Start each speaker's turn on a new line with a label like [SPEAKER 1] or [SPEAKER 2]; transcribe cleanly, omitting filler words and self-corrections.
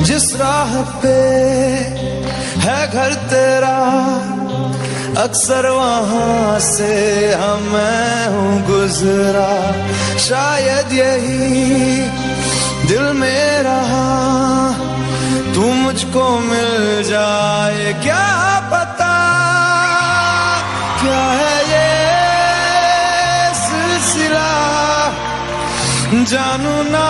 [SPEAKER 1] जिस राह पे है घर तेरा, अक्सर वहां से मैं हूँ गुजरा। शायद यही दिल में रहा, तू मुझको मिल जाए, क्या पता क्या है ये सिलसिला, जानू ना